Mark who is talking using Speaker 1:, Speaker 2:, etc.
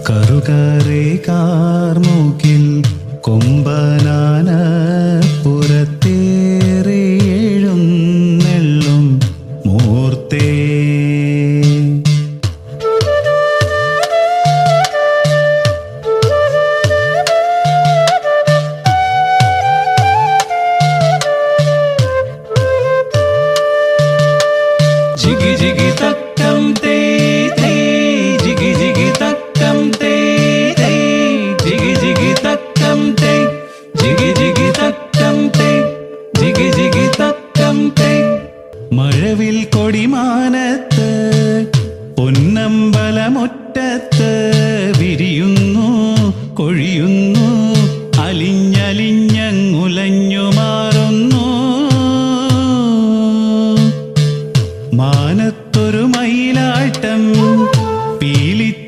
Speaker 1: കറുകറെ കാർമുകിൽ കൊമ്പനാന പുറത്തേറി എഴുന്നെള്ളും മൂർത്തേ. ജിഗി ജിഗി തക്കം തേ തേ, ജിഗി ജിഗി തക്കം തേ തേ, ജിഗി ജിഗി തക്കം തേ, ജിഗി ജിഗി തക്കം തേ, ജിഗി ജിഗി തക്കം തേ. മഴവിൽ കൊടിമാനത്ത് പൊന്നമ്പലമുറ്റത്ത് വിരിയുന്നു കൊഴിയുന്നു അലിഞ്ഞലിഞ്ഞങ്ങുലഞ്ഞു മാറുന്നു. മാനത്തൊരു മയിലാട്ടം പീലിത്തിരുമുടിയാട്ടം